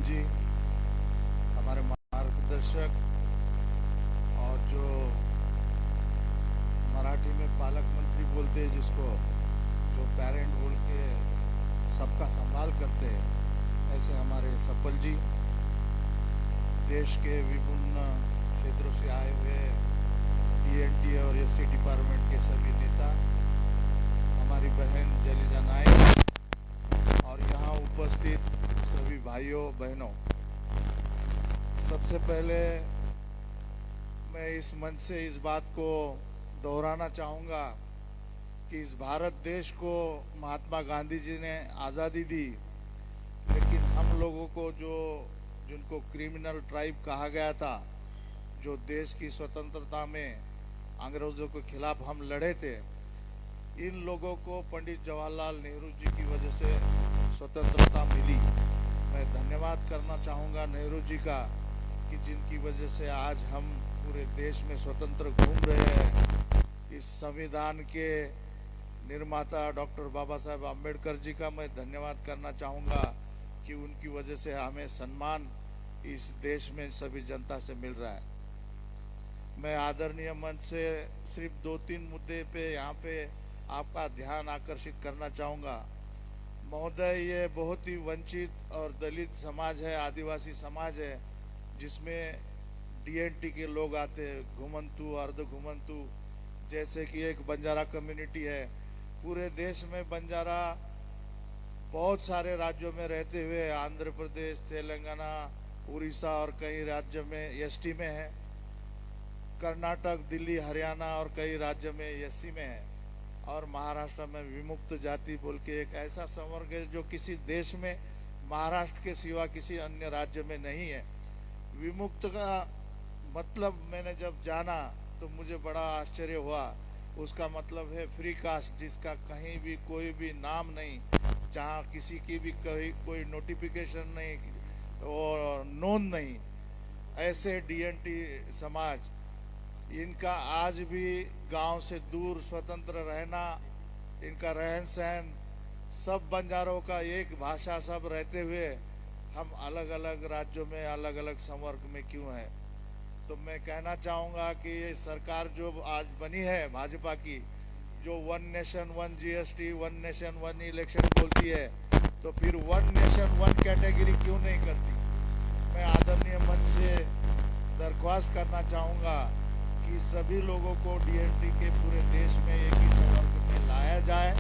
जी, हमारे मार्गदर्शक, और जो मराठी में पालक मंत्री बोलते हैं जिसको, जो पेरेंट बोल के सबका संभाल करते हैं, ऐसे हमारे सफल जी, देश के विभिन्न क्षेत्रों से आए हुए डीएनटी और एससी डिपार्टमेंट के सभी नेता, हमारी बहन जलीजा नायक और यहाँ उपस्थित सभी भाइयों बहनों, सबसे पहले मैं इस मंच से इस बात को दोहराना चाहूँगा कि इस भारत देश को महात्मा गांधी जी ने आज़ादी दी, लेकिन हम लोगों को जिनको क्रिमिनल ट्राइब कहा गया था, जो देश की स्वतंत्रता में अंग्रेज़ों के खिलाफ हम लड़े थे, इन लोगों को पंडित जवाहरलाल नेहरू जी की वजह से स्वतंत्रता मिली। मैं धन्यवाद करना चाहूँगा नेहरू जी का कि जिनकी वजह से आज हम पूरे देश में स्वतंत्र घूम रहे हैं। इस संविधान के निर्माता डॉक्टर बाबा साहेब आम्बेडकर जी का मैं धन्यवाद करना चाहूँगा कि उनकी वजह से हमें सम्मान इस देश में सभी जनता से मिल रहा है। मैं आदरणीय मंच से सिर्फ 2-3 मुद्दे पे यहाँ पे आपका ध्यान आकर्षित करना चाहूँगा। महोदय, ये बहुत ही वंचित और दलित समाज है, आदिवासी समाज है, जिसमें डीएनटी के लोग आते हैं, घुमंतु, अर्ध घुमंतु, जैसे कि एक बंजारा कम्युनिटी है। पूरे देश में बंजारा बहुत सारे राज्यों में रहते हुए आंध्र प्रदेश, तेलंगाना, उड़ीसा और कई राज्य में एसटी में है, कर्नाटक, दिल्ली, हरियाणा और कई राज्य में एससी में है, और महाराष्ट्र में विमुक्त जाति बोल के एक ऐसा संवर्ग है जो किसी देश में महाराष्ट्र के सिवा किसी अन्य राज्य में नहीं है। विमुक्त का मतलब मैंने जब जाना तो मुझे बड़ा आश्चर्य हुआ। उसका मतलब है फ्री कास्ट, जिसका कहीं भी कोई भी नाम नहीं, जहाँ किसी की भी कोई नोटिफिकेशन नहीं और नोंद नहीं। ऐसे डीएनटी समाज, इनका आज भी गांव से दूर स्वतंत्र रहना, इनका रहन सहन, सब बंजारों का एक भाषा, सब रहते हुए हम अलग अलग राज्यों में अलग अलग संवर्ग में क्यों है। तो मैं कहना चाहूँगा कि ये सरकार जो आज बनी है भाजपा की, जो 1 नेशन 1 जीएसटी, 1 नेशन 1 इलेक्शन बोलती है, तो फिर 1 नेशन 1 कैटेगरी क्यों नहीं करती। मैं आदरणीय मंच से दरख्वास्त करना चाहूँगा कि सभी लोगों को डीएनटी के पूरे देश में एक ही संवर्ग में लाया जाए।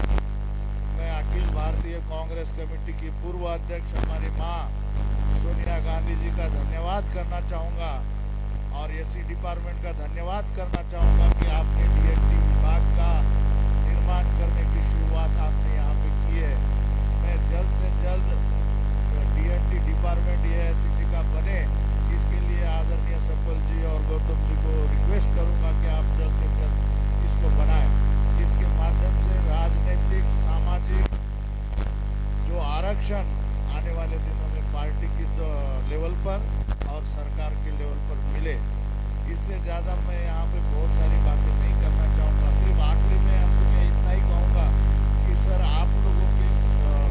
मैं अखिल भारतीय कांग्रेस कमेटी की पूर्व अध्यक्ष हमारी माँ सोनिया गांधी जी का धन्यवाद करना चाहूँगा, और एससी डिपार्टमेंट का धन्यवाद करना चाहूँगा कि आपने डीएनटी विभाग का निर्माण करने की शुरुआत आपने यहाँ पे की है। मैं जल्द से जल्द डीएनटी डिपार्टमेंट एआईसीसी का बने, इसके लिए आदरणीय सफल जी और गौतम जी को रिक्वेस्ट करूँगा कि आप जल्द से जल्द इसको बनाएं। इसके माध्यम से राजनीतिक, सामाजिक जो आरक्षण आने वाले दिनों में पार्टी की लेवल पर और सरकार के लेवल पर मिले। इससे ज़्यादा मैं यहाँ पे बहुत सारी बातें नहीं करना चाहूँगा। सिर्फ आखिरी में आपको मैं इतना ही कहूँगा कि सर, आप लोगों के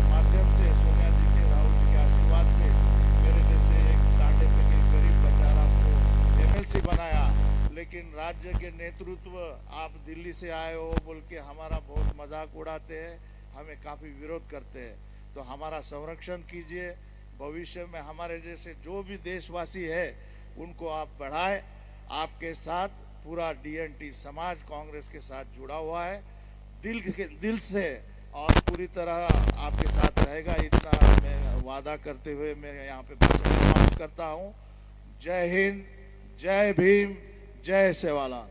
माध्यम से, सोनिया जी के, राहुल जी के आशीर्वाद से मेरे जैसे एक टांडे पे के गरीब बंजारा को एमएलसी बनाया, लेकिन राज्य के नेतृत्व आप दिल्ली से आए हो बोल के हमारा बहुत मजाक उड़ाते हैं, हमें काफ़ी विरोध करते हैं। तो हमारा संरक्षण कीजिए। भविष्य में हमारे जैसे जो भी देशवासी है उनको आप बढ़ाएं। आपके साथ पूरा डीएनटी समाज कांग्रेस के साथ जुड़ा हुआ है, दिल से और पूरी तरह आपके साथ रहेगा। इतना मैं वादा करते हुए मैं यहाँ पे भाषण समाप्त करता हूँ। जय हिंद, जय भीम, जय सेवालाल।